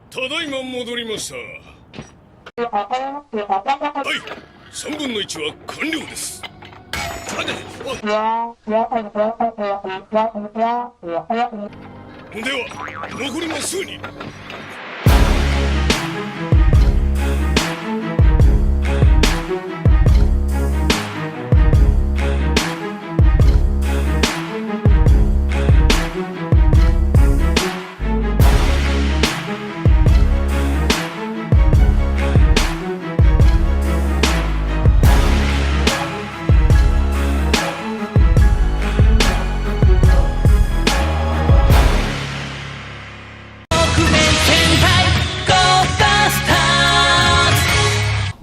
Tadaima modorimasu. はい、3分の1は完了です。では、残りもすぐに。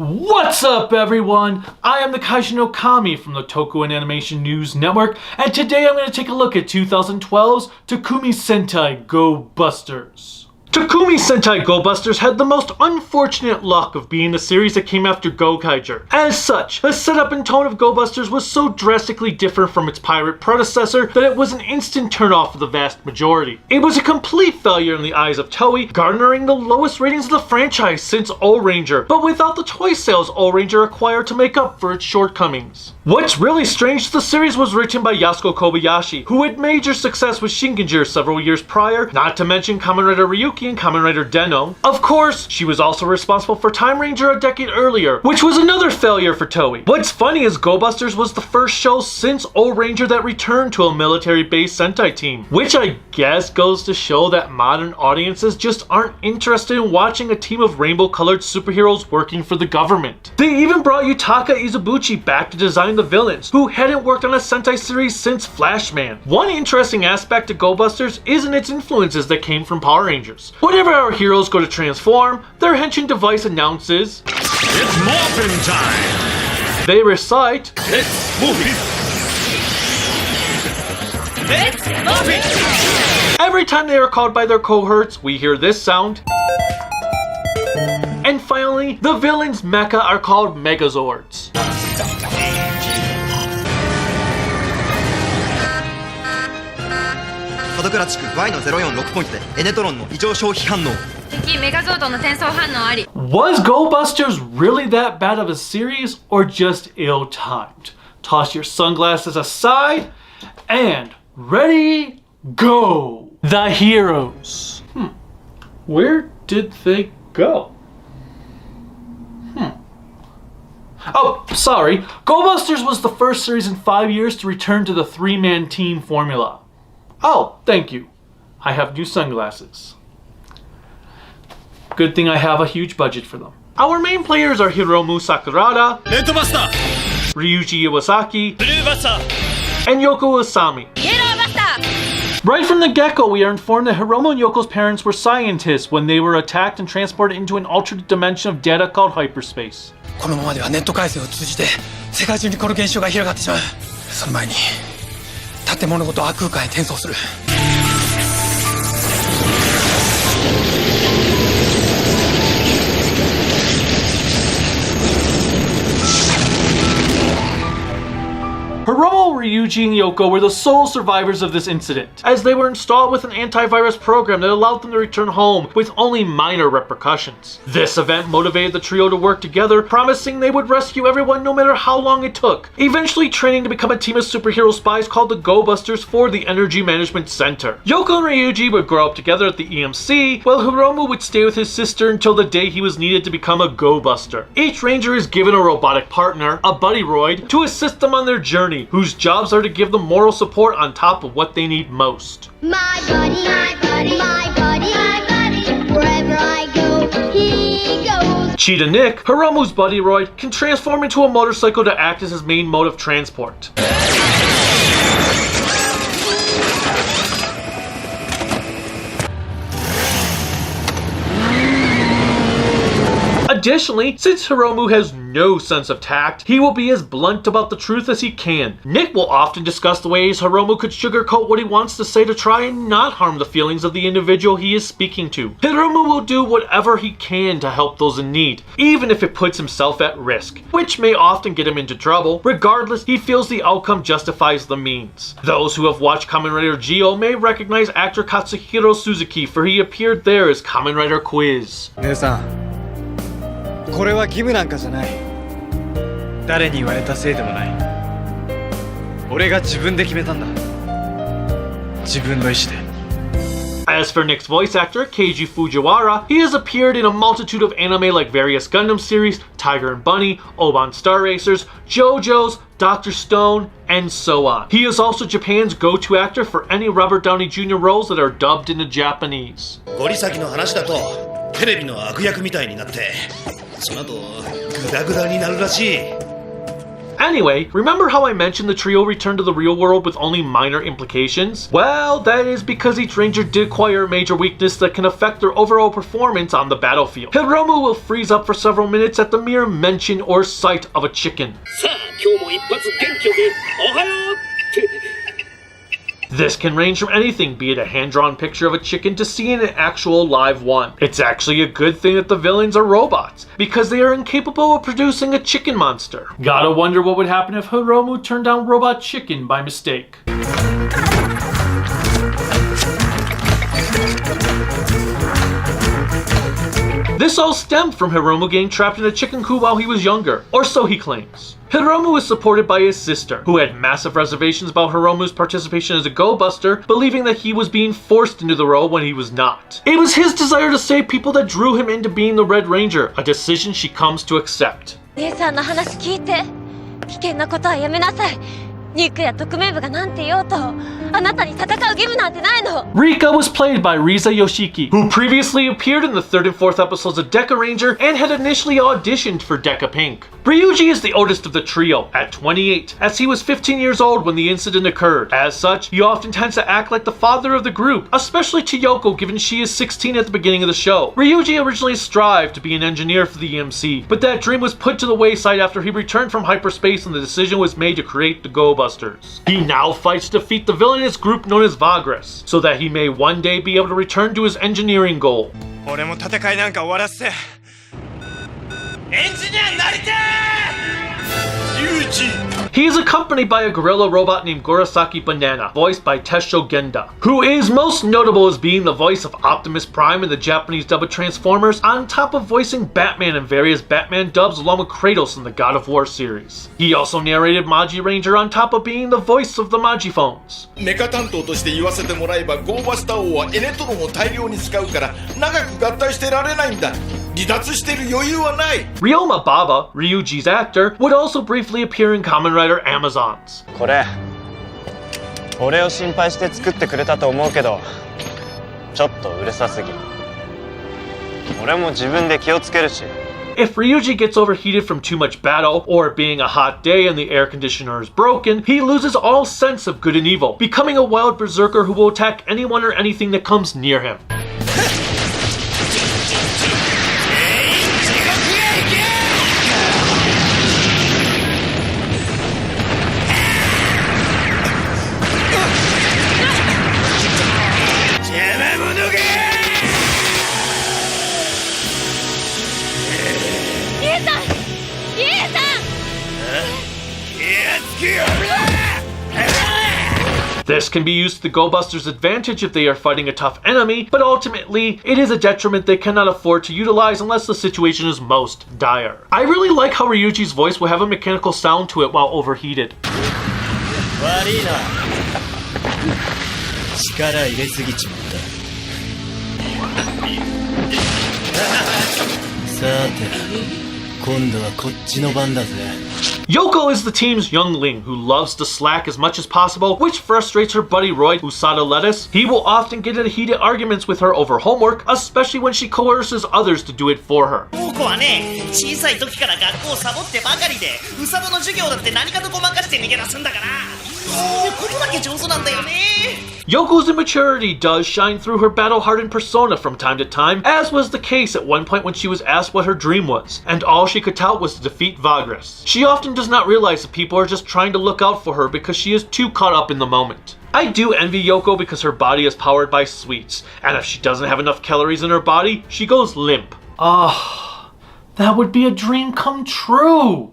What's up, everyone? I am the Kaiju no Kami from the Toku and Animation News Network, and today I'm going to take a look at 2012's Tokumei Sentai Go-Busters. Tokumei Sentai Go-Busters had the most unfortunate luck of being the series that came after Gokaiger. As such, the setup and tone of Go-Busters was so drastically different from its pirate predecessor that it was an instant turnoff for the vast majority. It was a complete failure in the eyes of Toei, garnering the lowest ratings of the franchise since O-Ranger, but without the toy sales O-Ranger acquired to make up for its shortcomings. What's really strange, the series was written by Yasuko Kobayashi, who had major success with Shinkenger several years prior, not to mention Kamen Rider Ryuki and Kamen Rider Den-O. Of course, she was also responsible for Time Ranger a decade earlier, which was another failure for Toei. What's funny is Go-Busters was the first show since O-Ranger that returned to a military-based Sentai team, which I guess goes to show that modern audiences just aren't interested in watching a team of rainbow-colored superheroes working for the government. They even brought Yutaka Izubuchi back to design the villains, who hadn't worked on a Sentai series since Flashman. One interesting aspect to Go-Busters is in its influences that came from Power Rangers. Whenever our heroes go to transform, their henshin device announces, "It's morphin' time!" They recite, "It's morphin'! It's morphin'!" Every time they are called by their cohorts, we hear this sound. And finally, the villains' mecha are called Megazords. 門倉地区 Y の046ポイントでエネトロンの異常消費反応。敵メガゾードの転送反応あり。 Was Go-Busters really that bad of a series or just ill-timed? Toss your sunglasses aside and ready, go! The heroes. Where did they go? Oh, sorry. Go-Busters was the first series in 5 years to return to the three-man team formula. Oh, thank you. I have new sunglasses. Good thing I have a huge budget for them. Our main players are Hiromu Sakurada, Ryuji Iwasaki, and Yoko Asami. Right from the get-go, we are informed that Hiromu and Yoko's parents were scientists when they were attacked and transported into an alternate dimension of data called hyperspace. このままではネット回線を通じて世界中にこの現象が広がってしまう。その前に建物ごと悪空間へ転送する。Hiromu, Ryuji, and Yoko were the sole survivors of this incident, as they were installed with an antivirus program that allowed them to return home with only minor repercussions. This event motivated the trio to work together, promising they would rescue everyone no matter how long it took, eventually training to become a team of superhero spies called the Go-Busters for the Energy Management Center. Yoko and Ryuji would grow up together at the EMC, while Hiromu would stay with his sister until the day he was needed to become a Go-Buster. Each ranger is given a robotic partner, a buddy roid, to assist them on their journey, whose jobs are to give them moral support on top of what they need most. My buddy, my buddy, my buddy, my buddy, wherever I go, he goes. Cheetah Nick, Hiromu's buddy roid, can transform into a motorcycle to act as his main mode of transport. Additionally, since Hiromu has no sense of tact, he will be as blunt about the truth as he can. Nick will often discuss the ways Hiromu could sugarcoat what he wants to say to try and not harm the feelings of the individual he is speaking to. Hiromu will do whatever he can to help those in need, even if it puts himself at risk, which may often get him into trouble. Regardless, he feels the outcome justifies the means. Those who have watched Kamen Rider Geo may recognize actor Katsuhiro Suzuki, for he appeared there as Kamen Rider Quiz. 姉さん、これは義務なんかじゃない。誰に言われたせいでもない。俺が自分で決めたんだ。自分の意志で。As for Nick's voice actor, Keiji Fujiwara, he has appeared in a multitude of anime like various Gundam series, Tiger and Bunny, Oban Star Racers, JoJo's, Dr. Stone, and so on. He is also Japan's go-to actor for any Robert Downey Jr. roles that are dubbed into Japanese. ゴリ先の話だとテレビの悪役みたいになってその後グダグダになるらしい。 Anyway, remember how I mentioned the trio returned to the real world with only minor implications? Well, that is because each ranger did acquire a major weakness that can affect their overall performance on the battlefield. Hiromu will freeze up for several minutes at the mere mention or sight of a chicken. さあ今日も一発元気よくおはようって This can range from anything, be it a hand-drawn picture of a chicken to seeing an actual live one. It's actually a good thing that the villains are robots, because they are incapable of producing a chicken monster. Gotta wonder what would happen if Hiromu turned down Robot Chicken by mistake. This all stemmed from Hiromu getting trapped in a chicken coop while he was younger, or so he claims. Hiromu is supported by his sister, who had massive reservations about Hiromu's participation as a Go-Buster, believing that he was being forced into the role when he was not. It was his desire to save people that drew him into being the Red Ranger, a decision she comes to accept. 姉さんの話聞いて、危険なことはやめなさい。ニックや特命部がなんて言おうと、あなたに戦う義務なんてないの。 Rika was played by Riza Yoshiki, who previously appeared in the 3rd and 4th episodes of Deca Ranger and had initially auditioned for Deca Pink. Ryuji is the oldest of the trio, at 28, as he was 15 years old when the incident occurred. As such, he often tends to act like the father of the group, especially to Yoko given she is 16 at the beginning of the show. Ryuji originally strived to be an engineer for the EMC, but that dream was put to the wayside after he returned from hyperspace and the decision was made to create the Go-Busters. He now fights to defeat the villainous group known as Vagras, so that he may one day be able to return to his engineering goal. 俺も戦いなんか終わらせてエンジニアになりてー！ユージ He is accompanied by a gorilla robot named Gorosaki Banana, voiced by Tesho Genda, who is most notable as being the voice of Optimus Prime in the Japanese dub of Transformers, on top of voicing Batman in various Batman dubs along with Kratos in the God of War series. He also narrated Maji Ranger on top of being the voice of the Maji phones. メカ担当として言わせてもらえばゴーバスター王はエネトロンを大量に使うから長く合体してられないんだ。離脱してる余裕はない。 Ryoma Baba, Ryuji's actor, would also briefly appear in Kamen Rider Amazons. これ俺を心配して作ってくれたと思うけどちょっとうるさすぎ俺も自分で気をつけるし If Ryuji gets overheated from too much battle, or it being a hot day and the air conditioner is broken, he loses all sense of good and evil, becoming a wild berserker who will attack anyone or anything that comes near him. This can be used to the Go-Busters' advantage if they are fighting a tough enemy, but ultimately, it is a detriment they cannot afford to utilize unless the situation is most dire. I really like how Ryuji's voice will have a mechanical sound to it while overheated. 悪いな力入れすぎちまったさて今度はこっちの番だぜ Yoko is the team's youngling who loves to slack as much as possible, which frustrates her buddy Roy, Usada Lettuce. He will often get into heated arguments with her over homework, especially when she coerces others to do it for her. 僕はね、小さい時から学校をサボってばかりで、ウサボの授業だって何かとごまかして逃げ出すんだから。ここだけ上手なんだよね。 Yoko's immaturity does shine through her battle-hardened persona from time to time, as was the case at one point when she was asked what her dream was, and all she could tout was to defeat Vagras. She often does not realize that people are just trying to look out for her because she is too caught up in the moment. I do envy Yoko because her body is powered by sweets, and if she doesn't have enough calories in her body, she goes limp. Ah, that would be a dream come true.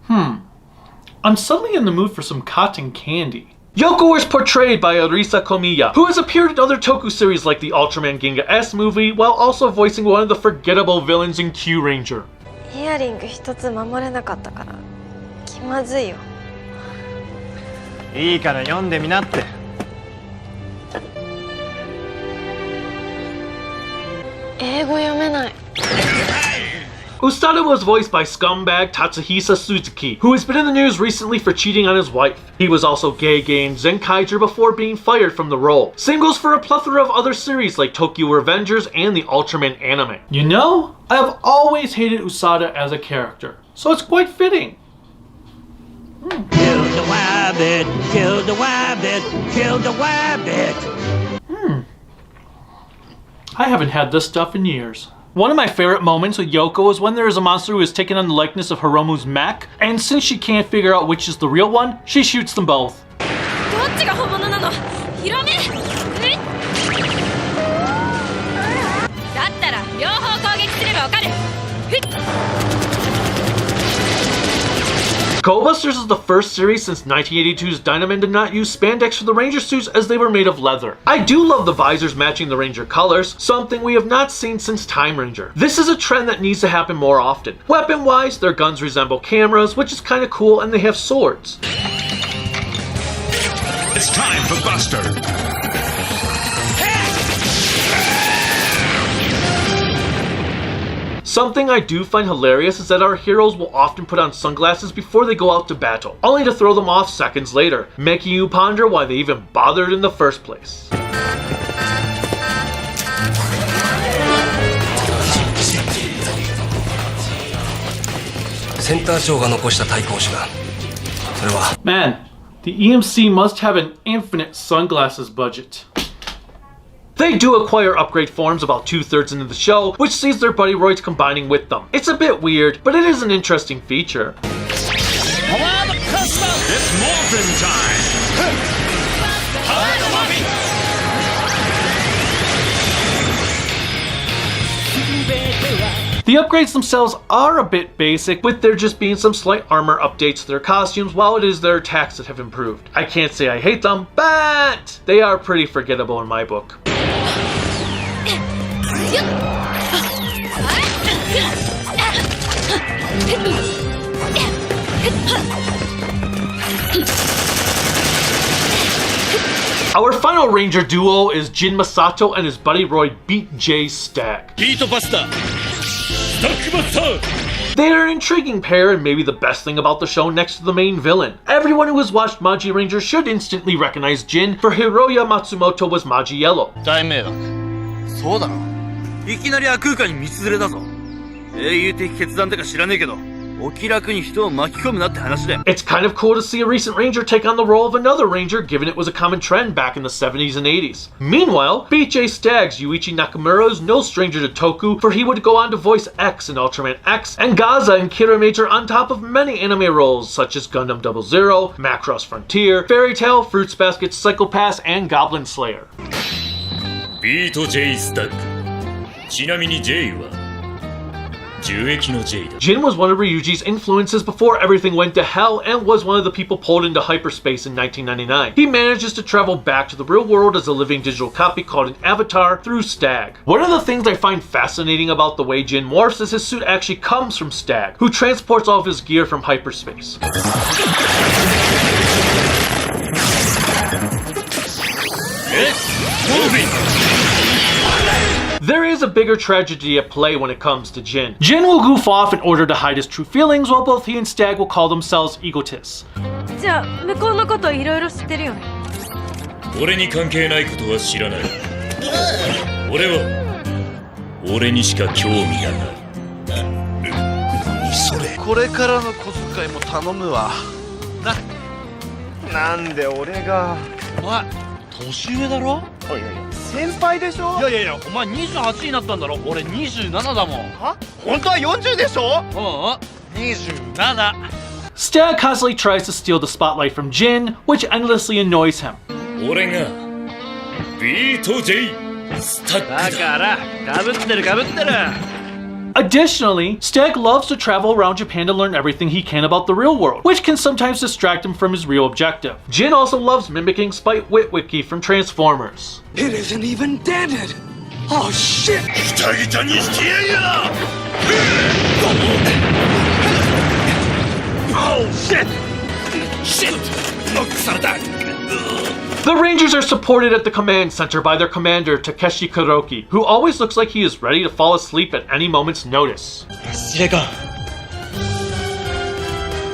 I'm suddenly in the mood for some cotton candy. Yoko is portrayed by Arisa Komiya, who has appeared in other Toku series like the Ultraman Ginga S movie, while also voicing one of the forgettable villains in Q Ranger. イヤリング一つ守れなかったから気まずいよ。いいから読んでみなって。英語読めない。 Ustada was voiced by scumbag Tatsuhisa Suzuki, who has been in the news recently for cheating on his wife. He was also gay in Gokaiger before being fired from the role. Same goes for a plethora of other series like Tokyo Revengers and the Ultraman anime. You know, I have always hated Usada as a character, so it's quite fitting. Kill the rabbit, kill the rabbit, kill the rabbit. I haven't had this stuff in years. One of my favorite moments with Yoko is when there is a monster who has taken on the likeness of Hiromu's mech, and since she can't figure out which is the real one, she shoots them both. どっちが本物なの？ヒロミ？だったら両方攻撃すればわかる。 Go-Busters is the first series since 1982's Dynaman did not use spandex for the Ranger suits as they were made of leather. I do love the visors matching the Ranger colors, something we have not seen since Time Ranger. This is a trend that needs to happen more often. Weapon-wise, their guns resemble cameras, which is kinda cool, and they have swords. It's time for Buster. Something I do find hilarious is that our heroes will often put on sunglasses before they go out to battle, only to throw them off seconds later, making you ponder why they even bothered in the first place. センター長が残した対抗手段。それは Man, the EMC must have an infinite sunglasses budget. They do acquire upgrade forms about 2/3 into the show, which sees their buddy roids combining with them. It's a bit weird, but it is an interesting feature. It's morphin' time. The upgrades themselves are a bit basic, with there just being some slight armor updates to their costumes, while it is their attacks that have improved. I can't say I hate them, but they are pretty forgettable in my book. Our final Ranger duo is Jin Masato and his buddy Roy Beat J Stag. They are an intriguing pair and maybe the best thing about the show next to the main villain. Everyone who has watched Maji Ranger should instantly recognize Jin, for Hiroya Matsumoto was Maji Yellow. 大迷惑。そうだろ。いきなり悪空間に道連れだぞ。英雄的決断だか知らねえけど、お気楽に人を巻き込むなって話だよ。 It's kind of cool to see a recent Ranger take on the role of another Ranger, given it was a common trend back in the 70s and 80s. Meanwhile, BJ Stag's Yuichi Nakamura is no stranger to Toku, for he would go on to voice X in Ultraman X, and Gaza in Kira Major on top of many anime roles such as Gundam 00, Macross Frontier, Fairy Tail, Fruits Basket, Psycho Pass, and Goblin Slayer. ビート J スタック。ちなみに J は樹液の J だ。 Jin was one of Ryuji's influences before everything went to hell and was one of the people pulled into hyperspace in 1999. He manages to travel back to the real world as a living digital copy called an avatar through Stag. One of the things I find fascinating about the way Jin morphs is his suit actually comes from Stag, who transports all of his gear from hyperspace. There is a bigger tragedy at play when it comes to Jin. Jin will goof off in order to hide his true feelings, while both he and Stag will call themselves egotists. じゃあ向こうのこといろいろ知ってるよね。俺に関係ないことは知らない。俺は俺にしか興味がない。これからの小遣いも頼むわな。なんで俺が。お前年上だろ。いやいや先輩でしょ。いやお前28になったんだろ。俺27だもん。は本当は40でしょ。27。 Stag constantly tries to steal the spotlight from Jin, which endlessly annoys him. 俺がビート J スタックだ。だからかぶってる。 Additionally, Stag loves to travel around Japan to learn everything he can about the real world, which can sometimes distract him from his real objective. Jin also loves mimicking Spite Witwicky from Transformers. It isn't even dented. Oh shit! ギタギタにしてやがる。 Oh shit! Shit! ノックされた。 The Rangers are supported at the command center by their commander, Takeshi Kuroki, who always looks like he is ready to fall asleep at any moment's notice. 司令官。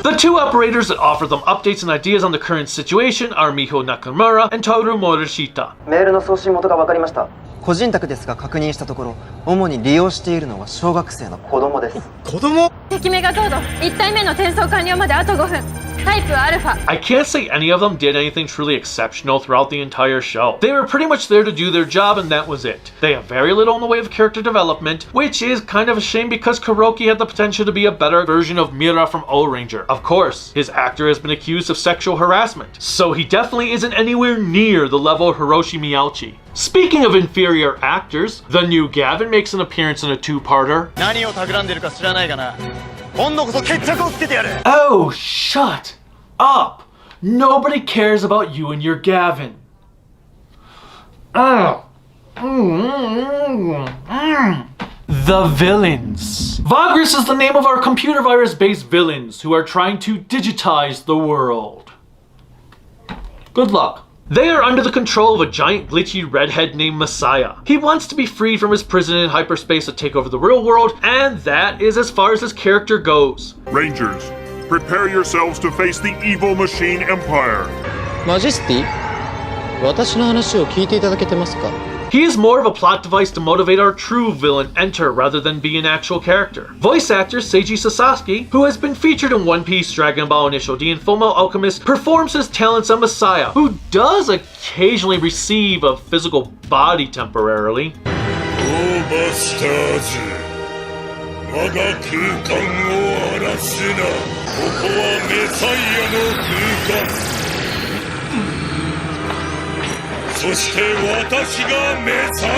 The two operators that offer them updates and ideas on the current situation are Miho Nakamura and Toru Morishita. メールの送信元が分かりました。個人宅ですが確認したところ、主に利用しているのは小学生の子供です。子供？敵メガゾード1体目の転送完了まであと5分。タイプアルファ。 I can't say any of them did anything truly exceptional throughout the entire show. They were pretty much there to do their job and that was it. They have very little in the way of character development, which is kind of a shame because Kuroki had the potential to be a better version of Mira from O-Ranger. Of course, his actor has been accused of sexual harassment, so he definitely isn't anywhere near the level of Hiroshi Miyauchi. Speaking of inferior actors, the new Gavin makes an appearance in a two-parter. 何を企んでるか知らないがな。今度こそ決着をつけてやる。 Oh, shut up! Nobody cares about you and your Gavin. The villains. Vagris is the name of our computer virus-based villains who are trying to digitize the world. Good luck. They are under the control of a giant glitchy redhead named Messiah. He wants to be freed from his prison in hyperspace to take over the real world, and that is as far as his character goes. Rangers, prepare yourselves to face the evil machine empire. Majesty? 私の話を聞いていただけてますか? He is more of a plot device to motivate our true villain Enter rather than be an actual character. Voice actor Seiji Sasaki, who has been featured in One Piece, Dragon Ball Initial D, and Fullmetal Alchemist, performs his talents on Messiah, who does occasionally receive a physical body temporarily. Go-Busters 我が空間を荒らすな。ここはメサイアの空間。そして私がメサイ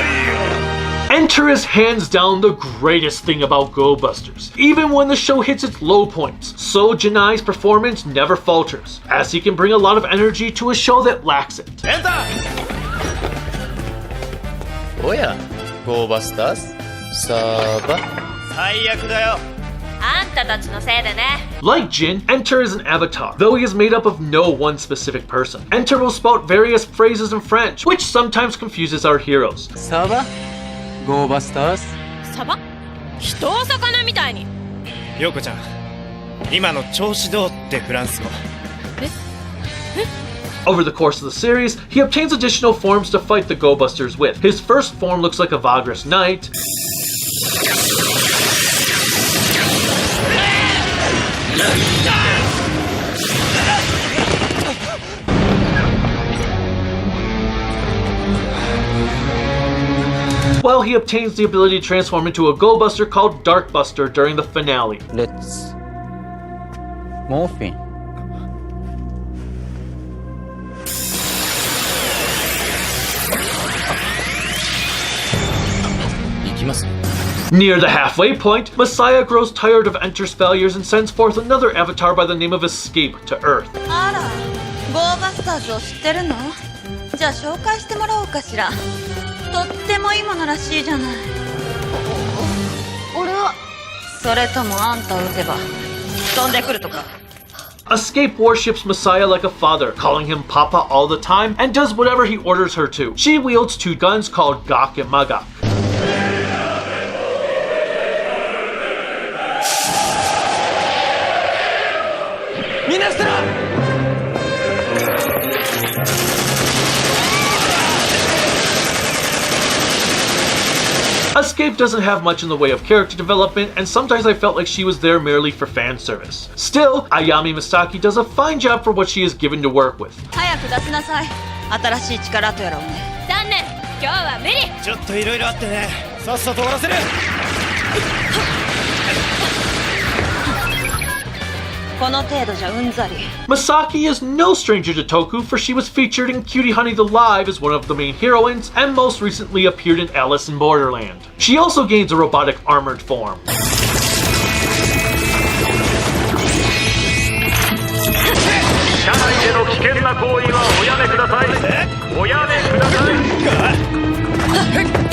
ア。 Enter is hands down the greatest thing about Go-Busters, even when the show hits its low points. So Janai's performance never falters, as he can bring a lot of energy to a show that lacks it. Enter! おや、Go-Busters? サバ？最悪だよ。あんたたちのせいでね。 Like Jin, Enter is an avatar, though he is made up of no one specific person. Enter will spout various phrases in French, which sometimes confuses our heroes. サバ？Go-Busters? サバ？人を魚みたいに。陽子ちゃん、今の調子どうってフランス語。Over the course of the series, he obtains additional forms to fight the Go-Busters with. His first form looks like a Vagris Knight. Well, he obtains the ability to transform into a Go-Buster called Darkbuster during the finale. Let's... Morphine. Near the halfway point, Messiah grows tired of Enter's failures and sends forth another avatar by the name of Escape to Earth. あら、ゴーバスターズを知ってるの？じゃあ紹介してもらおうかしら。とってもいいものらしいじゃない。俺はそれともあんたを撃てば飛んでくるとか。 Escape worships Messiah like a father, calling him Papa all the time, and does whatever he orders her to. She wields two guns called Gok and Magok. Escape doesn't have much in the way of character development, and sometimes I felt like she was there merely for fan service. Still, Ayami Misaki does a fine job for what she is given to work with. 早く出しなさい。新しい力とやらをね。残念。今日は無理。ちょっといろいろあってね。さっさと終わらせる。この程度じゃうんざり。 Misaki is no stranger to Toku, for she was featured in Cutie Honey the Live as one of the main heroines, and most recently appeared in Alice in Borderland. She also gains a robotic armored form.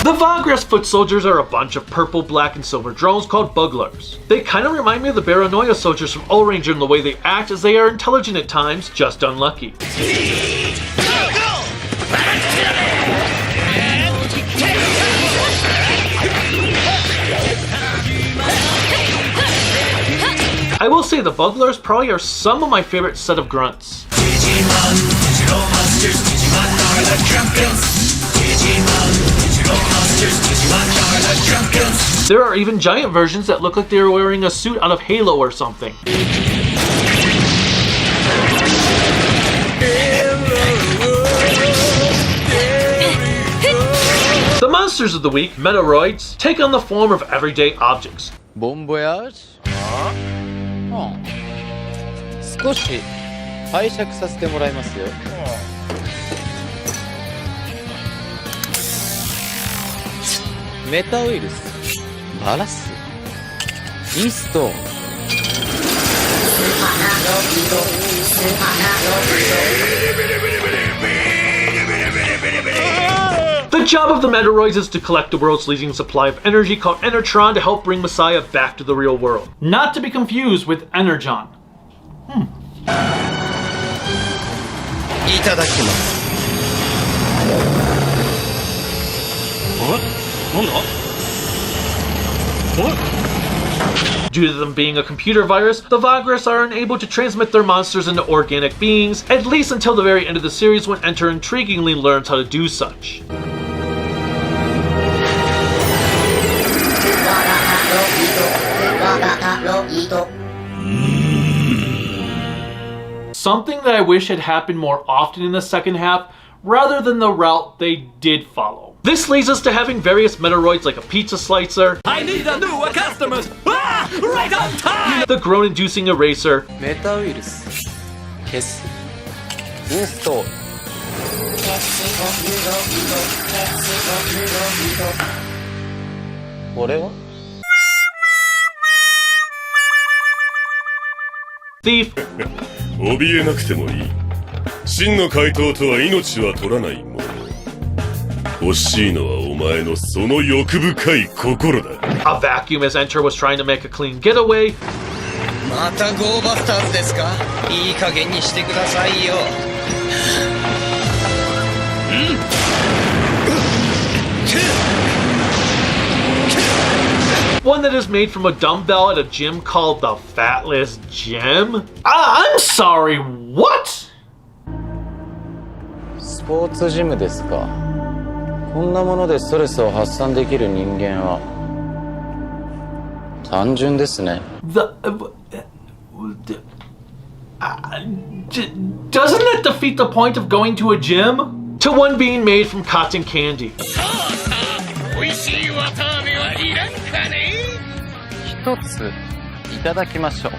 The Vagress foot soldiers are a bunch of purple, black, and silver drones called Buglers. They kind of remind me of the Baranoia soldiers from O-Ranger in the way they act, as they are intelligent at times, just unlucky. I will say the Buglers probably are some of my favorite set of grunts. There are even giant versions that look like they are wearing a suit out of Halo or something. The monsters of the week, Metaloids, take on the form of everyday objects. Bon voyage? 少し拝借させてもらいますよ。メタウイルス、バラス、イーストーン。The job of the Metaloids is to collect the world's leading supply of energy called Enertron to help bring Messiah back to the real world. Not to be confused with Energon. いただきます。なんだDue to them being a computer virus, the Vagress are unable to transmit their monsters into organic beings, at least until the very end of the series when Enter intriguingly learns how to do such. Something that I wish had happened more often in the second half, rather than the route they did follow. This leads us to having various Metaloids like a pizza slicer, I need a new customers! Ah! Right on time! the groan-inducing eraser, メタウイルス、消す、インストール。これは Thief, 怯えなくてもいい。真の怪盗とは命は取らないもの。欲しいのはお前のその欲深い心だ。 a vacuum as Enter was trying to make a clean getaway, またゴーバスターズですか？いい加減にしてくださいよ。one that is made from a dumbbell at a gym called the Fatless Gym? I'm sorry, what? スポーツジムですか。こんなものでストレスを発散できる人間は単純ですね。Doesn't that defeat the point of going to a gym? To one being made from cotton candy. 一ついただきましょう。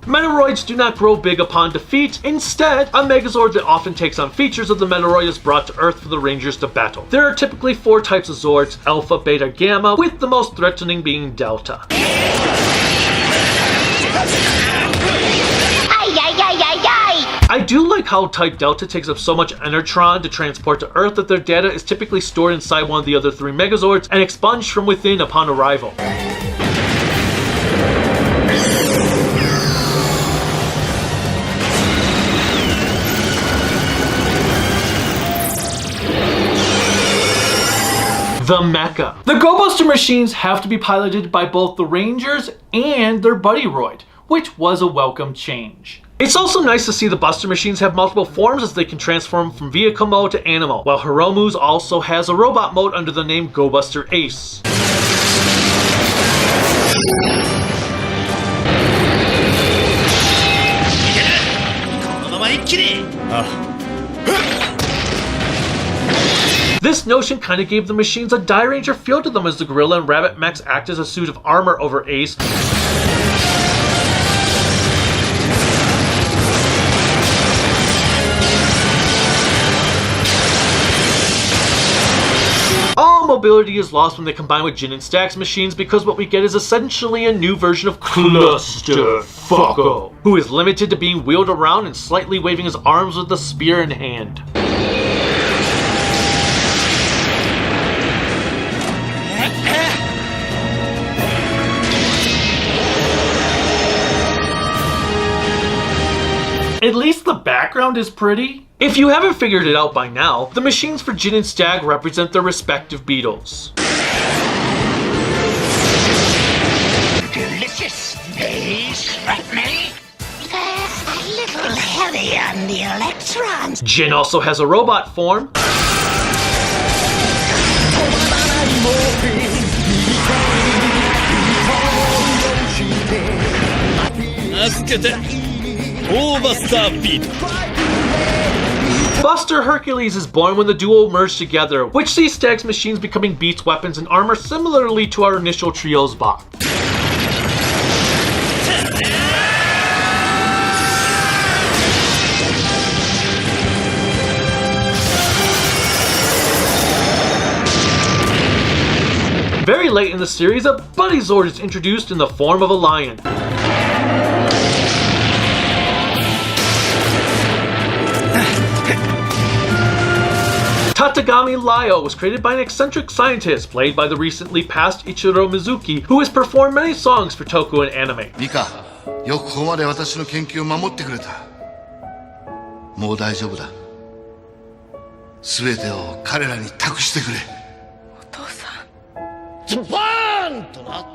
Metaloids do not grow big upon defeat. Instead, a Megazord that often takes on features of the Metaloid is brought to Earth for the Rangers to battle. There are typically 4 types of Zords: Alpha, Beta, Gamma, with the most threatening being Delta. I do like how Type Delta takes up so much Enertron to transport to Earth that their data is typically stored inside one of the other 3 Megazords and expunged from within upon arrival. the mecha. The Go-Buster machines have to be piloted by both the Rangers and their buddy Roid, which was a welcome change. It's also nice to see the Buster machines have multiple forms as they can transform from vehicle mode to animal, while Hiromu's also has a robot mode under the name Go-Buster Ace. This notion kind of gave the machines a Die Ranger feel to them as the Gorilla and Rabbit mechs act as a suit of armor over Ace. All mobility is lost when they combine with Jin and Stack's machines because what we get is essentially a new version of Clusterfucko, who is limited to being wheeled around and slightly waving his arms with the spear in hand. At least the background is pretty. If you haven't figured it out by now, the machines for Jin and Stag represent their respective beetles. Delicious space, Ratman. They're a little heavy on the electrons. Jin also has a robot form. Buster Hercules is born when the duo merge together, which sees Stag's machines becoming Beat's weapons and armor similarly to our initial trio's bot. Very late in the series, a Buddy Zord is introduced in the form of a lion. Tatagami Lyo was created by an eccentric scientist played by the recently passed Ichiro Mizuki, who has performed many songs for Toku and anime. Mika, よくここまで私の研究を守ってくれた。もう大丈夫だ。すべてを彼らに託してくれ。お父さん。ズバーンとな。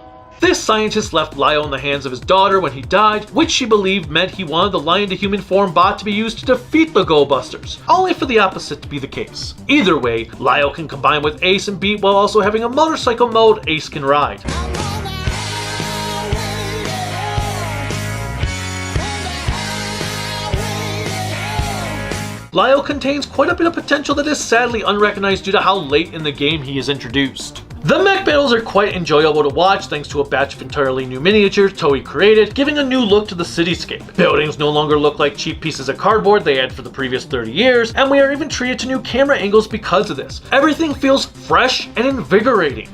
This scientist left Lyo in the hands of his daughter when he died, which she believed meant he wanted the lion-to-human form bot to be used to defeat the Go-Busters, only for the opposite to be the case. Either way, Lyo can combine with Ace and Beat while also having a motorcycle mode Ace can ride. Lyo contains quite a bit of potential that is sadly unrecognized due to how late in the game he is introduced. The mech battles are quite enjoyable to watch thanks to a batch of entirely new miniatures Toei created, giving a new look to the cityscape. Buildings no longer look like cheap pieces of cardboard they had for the previous 30 years, and we are even treated to new camera angles because of this. Everything feels fresh and invigorating.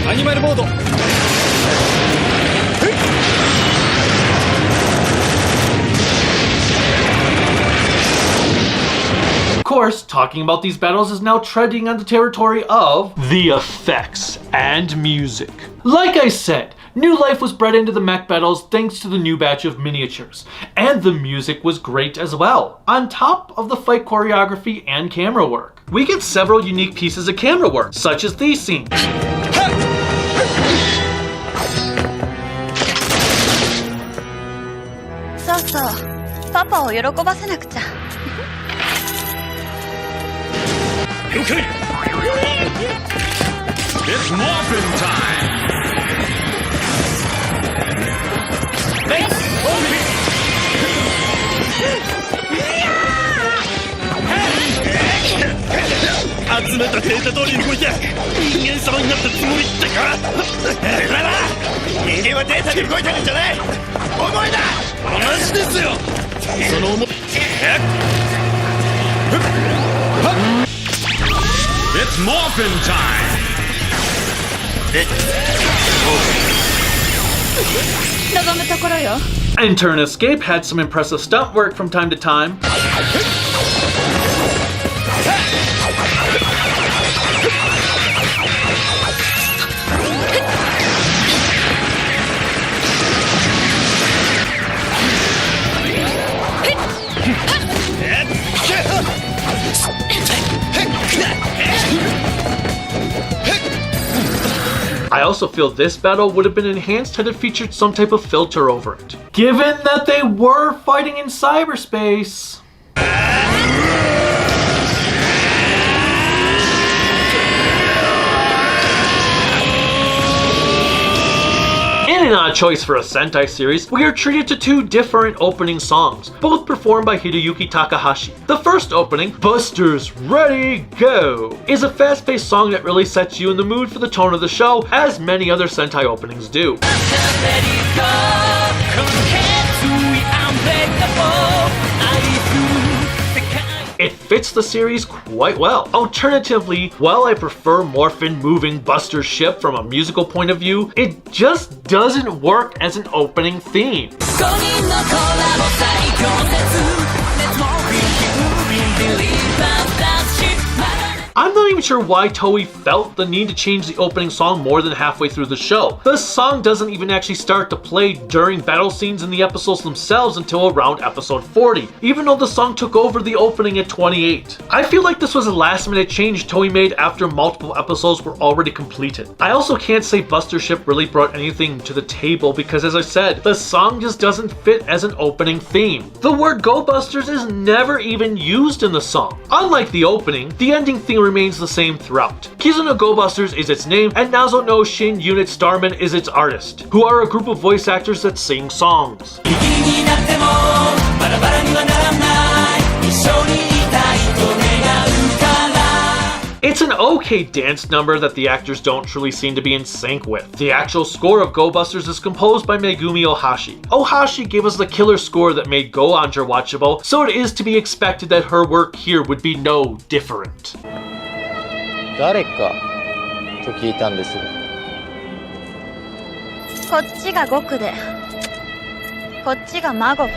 Animal mode. Of course, talking about these battles is now treading on the territory of the effects and music. Like I said, new life was bred into the mech battles thanks to the new batch of miniatures, and the music was great as well, on top of the fight choreography and camera work. We get several unique pieces of camera work, such as these scenes. So, Papaを喜ばせなくちゃ。It's morphin' time! Let's 集めたデータ通りに動いて人間様になったつもりってか。人間はデータで動いてるんじゃない。思いだ。同じですよ。その思い。It's morphin' time! Enter and Escape had some impressive stunt work from time to time. I also feel this battle would have been enhanced had it featured some type of filter over it, given that they were fighting in cyberspace. In an odd choice for a Sentai series, we are treated to two different opening songs, both performed by Hideyuki Takahashi. The first opening, Busters Ready Go, is a fast-paced song that really sets you in the mood for the tone of the show, as many other Sentai openings do. It fits the series quite well. Alternatively, while I prefer Morphin moving Buster's ship from a musical point of view, it just doesn't work as an opening theme. I'm not even sure why Toei felt the need to change the opening song more than halfway through the show. The song doesn't even actually start to play during battle scenes in the episodes themselves until around episode 40, even though the song took over the opening at 28. I feel like this was a last minute change Toei made after multiple episodes were already completed. I also can't say Buster Ship really brought anything to the table because, as I said, the song just doesn't fit as an opening theme. The word Go-Busters is never even used in the song. Unlike the opening, the ending theme remains the same throughout. Kizuno Go-Busters is its name, and Nazo no Shin Unit Starman is its artist, who are a group of voice actors that sing songs. It's an okay dance number that the actors don't truly seem to be in sync with. The actual score of Go-Busters is composed by Megumi Ohashi. Ohashi gave us the killer score that made Go-Anja watchable, so it is to be expected that her work here would be no different. 誰かと聞いたんですが。こっちが極で、こっちが魔極。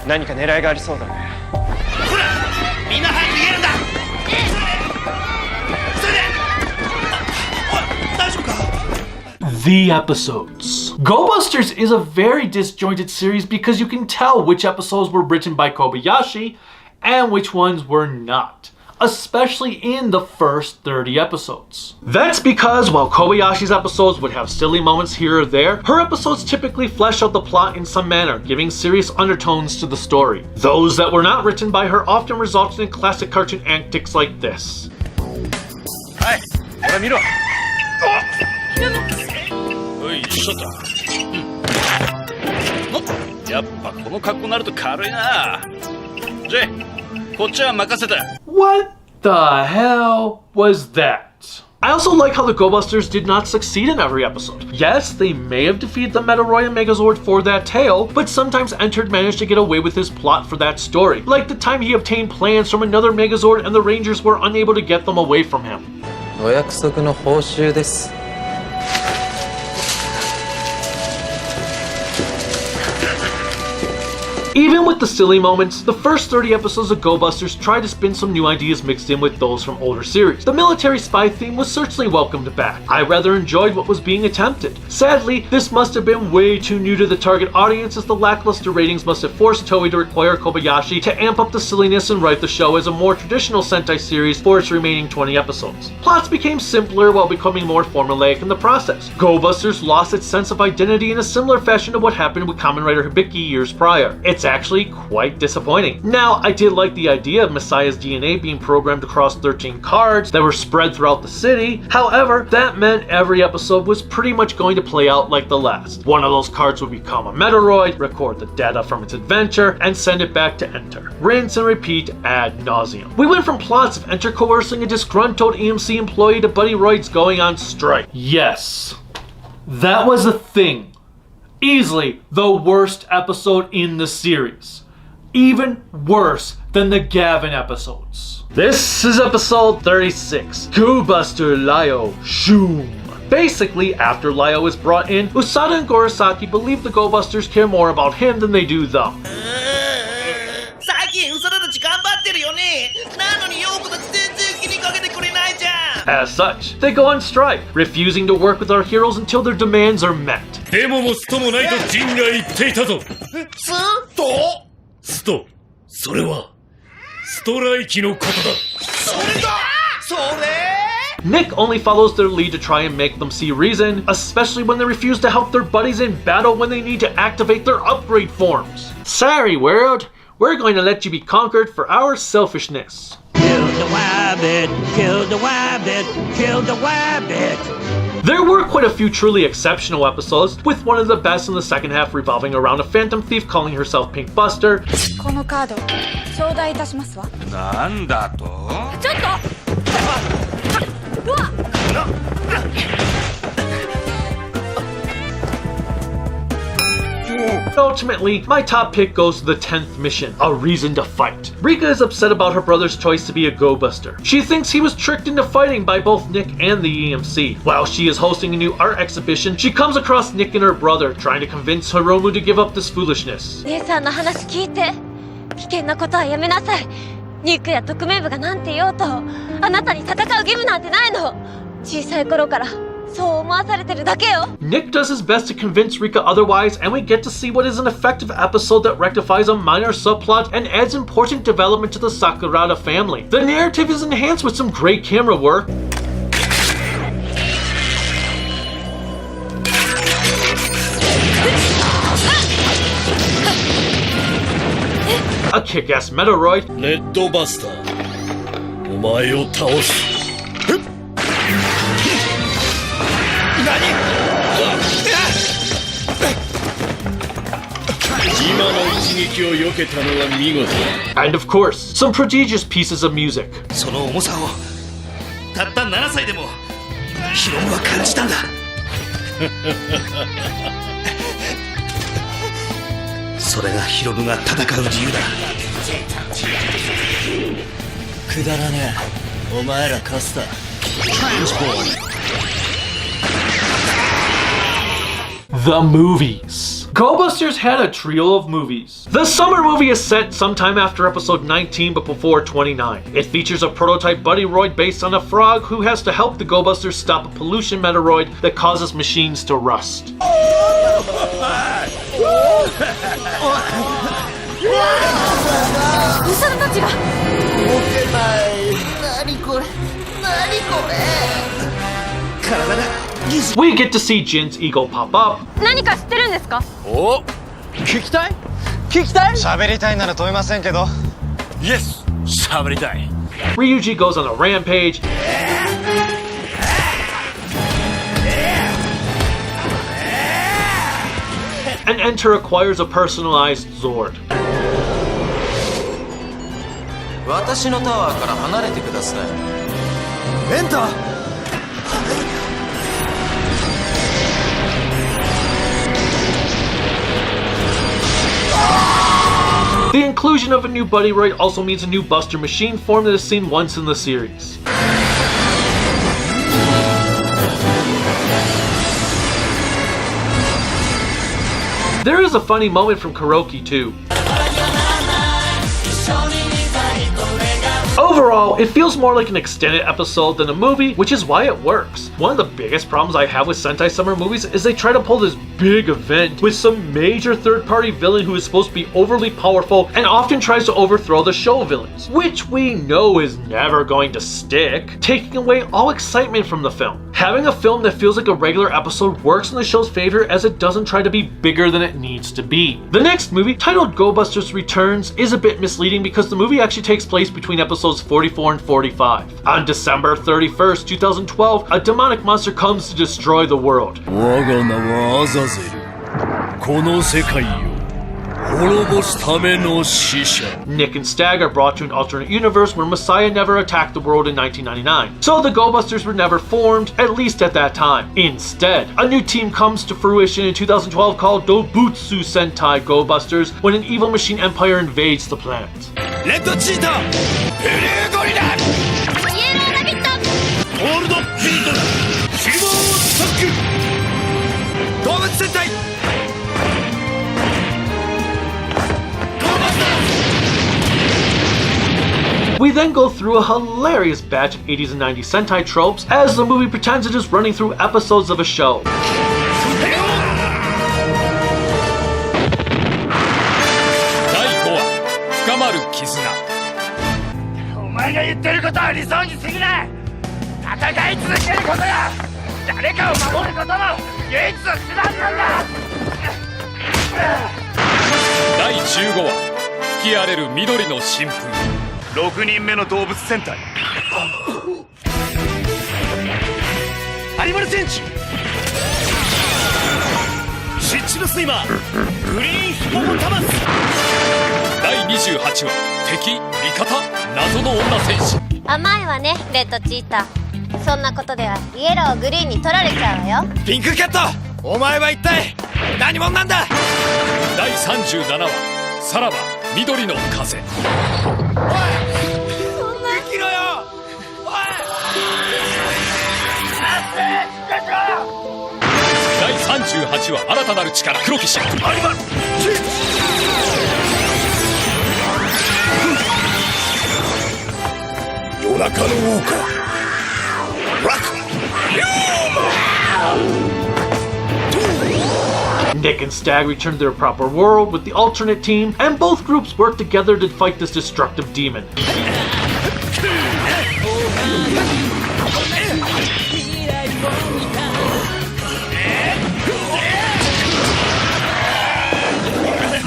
何か狙いがありそうだね。ほら、みんな早く逃げるんだ。それで、おい、大丈夫か？ The episodes. Go-Busters is a very disjointed series because you can tell which episodes were written by Kobayashi and which ones were not, especially in the first 30 episodes. That's because while Kobayashi's episodes would have silly moments here or there, her episodes typically flesh out the plot in some manner, giving serious undertones to the story. Those that were not written by her often resulted in classic cartoon antics like this. はい、ほら見ろ。おい、しょった。やっぱこの格好になると軽いな。じゃあ、こっちは任せた。 What the hell was that? I also like how the Go-Busters did not succeed in every episode. Yes, they may have defeated the Metoroid and Megazord for that tale, but sometimes Entered managed to get away with his plot for that story, like the time he obtained plans from another Megazord and the Rangers were unable to get them away from him. お約束の報酬です。 Even with the silly moments, the first 30 episodes of Go-Busters tried to spin some new ideas mixed in with those from older series. The military spy theme was certainly welcomed back. I rather enjoyed what was being attempted. Sadly, this must have been way too new to the target audience, as the lackluster ratings must have forced Toei to require Kobayashi to amp up the silliness and write the show as a more traditional Sentai series for its remaining 20 episodes. Plots became simpler while becoming more formulaic in the process. Go-Busters lost its sense of identity in a similar fashion to what happened with Kamen Rider Hibiki years prior. It's actually quite disappointing. Now, I did like the idea of Messiah's DNA being programmed across 13 cards that were spread throughout the city. However, that meant every episode was pretty much going to play out like the last. One of those cards would become a Metoroid, record the data from its adventure, and send it back to Enter. Rinse and repeat ad nauseum. We went from plots of Enter coercing a disgruntled EMC employee to Buddy Roids going on strike. Yes, that was a thing. Easily the worst episode in the series. Even worse than the Gavin episodes. This is episode 36, Go-Buster Lyo Shoom. Basically, after Lyo is brought in, Usada and Gorosaki believe the Go-Busters care more about him than they do them. 最近ウサラたち頑張ってるよね。なのにヨーコたち全然気にかけてくれない As such, they go on strike, refusing to work with our heroes until their demands are met. デモもストもないとジンが言っていたぞ。スト、それはストライキのことだ。Nick only follows their lead to try and make them see reason, especially when they refuse to help their buddies in battle when they need to activate their upgrade forms. Sorry, world. We're going to let you be conquered for our selfishness. Kill the wabbit, kill the wabbit, kill the wabbit. There were quite a few truly exceptional episodes, with one of the best in the second half revolving around a phantom thief calling herself Pink Buster. このカード頂戴いたしますわ。なんだと？ちょっと。うわっ。 Ultimately, my top pick goes to the 10th mission, A Reason to Fight. Rika is upset about her brother's choice to be a Go-Buster. She thinks he was tricked into fighting by both Nick and the EMC. While she is hosting a new art exhibition, she comes across Nick and her brother trying to convince Hiromu to give up this foolishness. 姉さんの話聞いて。危険なことはやめなさい。ニックや特命部がなんて言おうと、あなたに戦う義務なんてないの。小さい頃から。 Nick does his best to convince Rika otherwise, and we get to see what is an effective episode that rectifies a minor subplot and adds important development to the Sakurada family. The narrative is enhanced with some great camera work, a kick-ass Metoroid, レッドバスター、お前を倒す。 and of course, some prodigious pieces of music. その重さをたった7歳でもヒロムは感じたんだ。それがヒロムが戦う理由だ。くだらねえ。お前ら勝つだ。 The movies. Go-Busters had a trio of movies. The summer movie is set sometime after episode 19 but before 29. It features a prototype Buddyroid based on a frog who has to help the Go-Busters stop a pollution Metoroid that causes machines to rust. We get to see Jin's ego pop up. 何か知ってるんですか？お、聞きたい？聞きたい？喋りたいなら問いませんけど。Yes、喋りたい。Ryuji goes on a rampage. And Enter acquires a personalized Zord. 私のタワーから離れてください。エンター。 The inclusion of a new Buddyroid also means a new Buster machine form that is seen once in the series. There is a funny moment from Kuroki too. Overall, it feels more like an extended episode than a movie, which is why it works. One of the biggest problems I have with Sentai summer movies is they try to pull this big event with some major third-party villain who is supposed to be overly powerful and often tries to overthrow the show villains, which we know is never going to stick, taking away all excitement from the film. Having a film that feels like a regular episode works in the show's favor as it doesn't try to be bigger than it needs to be. The next movie, titled Go-Busters Returns, is a bit misleading because the movie actually takes place between episodes 44 and 45. On December 31st, 2012, a demonic monster comes to destroy the world. 我が名はアザゼル。この世界を滅ぼすための使者。 Nick and Stag are brought to an alternate universe where Messiah never attacked the world in 1999. So the Go-Busters were never formed, at least at that time. Instead, a new team comes to fruition in 2012 called Tokumei Sentai Go-Busters when an evil machine empire invades the planet. レッドチーター、ブルーゴリラ、イエローラビット、ゴールドビートル、シルバースタック、動物戦隊。 We then go through a hilarious batch of 80s and 90s Sentai tropes as the movie pretends it is running through episodes of a show. お前が言ってることは理想に過ぎない。戦い続けることや誰かを守ることの唯一の手段なんだ。第15話吹き荒れる緑の新風。6人目の動物戦隊アニマルチェンジ。湿地のスイマーグリーンヒポポタマス。第28話敵味方謎の女戦士。甘いわねレッドチーター。そんなことではイエローグリーンに取られちゃうわよ。ピンクキャットお前は一体何者なんだ。第37話さらば緑の風。おい生きろよ。おい第38話新たなる力黒騎士。アニマルチェンジ。夜中の王かラク Nick and Stag return to their proper world with the alternate team, and both groups work together to fight this destructive demon.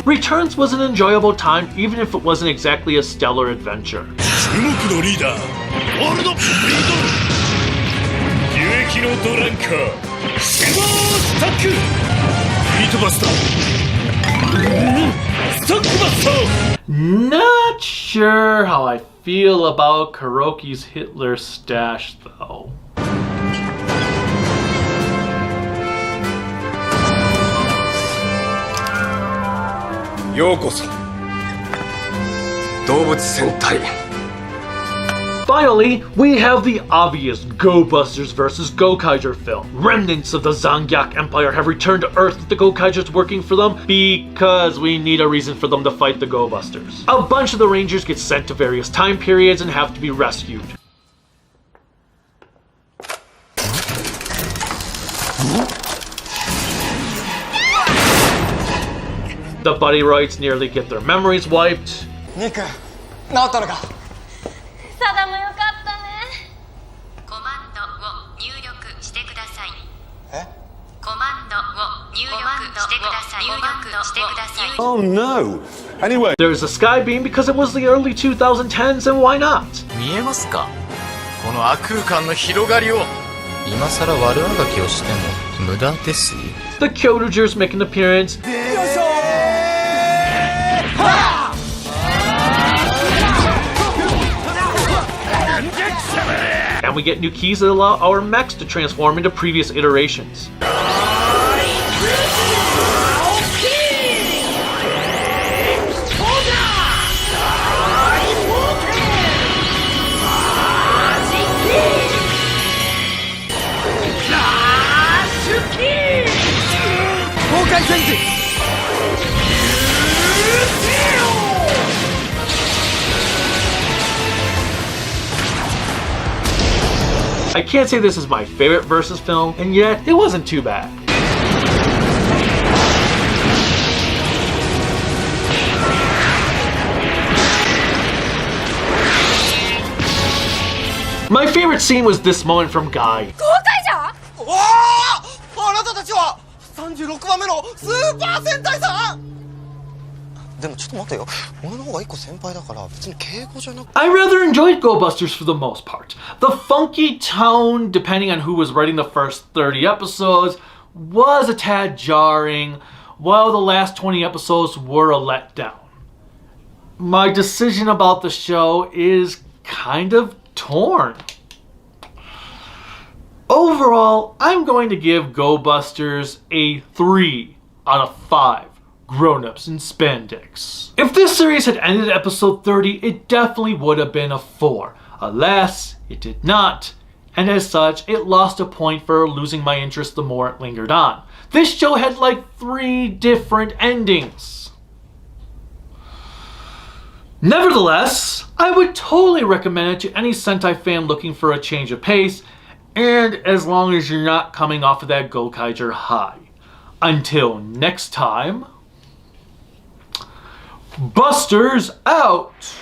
Returns was an enjoyable time, even if it wasn't exactly a stellar adventure. 注目のリーダーワールドビートル有益のドランカーシルバースタックビートバスタースタックバスター。 Not sure how I feel about Kuroki's Hitler stash though. ようこそ動物戦隊。 Finally, we have the obvious Go-Busters vs. Gokaiger film. Remnants of the Zangiak Empire have returned to Earth with the Gokaigers working for them because we need a reason for them to fight the Go-Busters. A bunch of the Rangers get sent to various time periods and have to be rescued. The Buddy Roids nearly get their memories wiped. Nick, 治ったのか。サダもよかったね。コマンドを入力してください。え？コマンドを入力してください。入力してください。 Oh no! Anyway, there's a sky beam because it was the early 2010s, and why not? 見えますか？この悪空間の広がりを。今さら悪あがきをしても無駄ですよ。 The Kyodagers make an appearance. And we get new keys that allow our mechs to transform into previous iterations. I can't say this is my favorite Versus film, and yet it wasn't too bad. My favorite scene was this moment from Guy. おお、あなたたちは36番目のスーパー戦隊さん。でもちょっと待ってよ、俺の方が1個先輩だから別に敬語じゃなくて。 I rather enjoyed Go-Busters for the most part. The funky tone, depending on who was writing the first 30 episodes, was a tad jarring, while the last 20 episodes were a letdown. My decision about the show is kind of torn. Overall, I'm going to give Go-Busters a 3 out of 5 grown-ups in spandex. If this series had ended at episode 30, it definitely would have been a 4. Alas, it did not, and as such, it lost a point for losing my interest the more it lingered on. This show had like 3 different endings. Nevertheless, I would totally recommend it to any Sentai fan looking for a change of pace, and as long as you're not coming off of that Gokaiger high. Until next time, Busters out!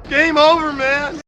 Game over, man.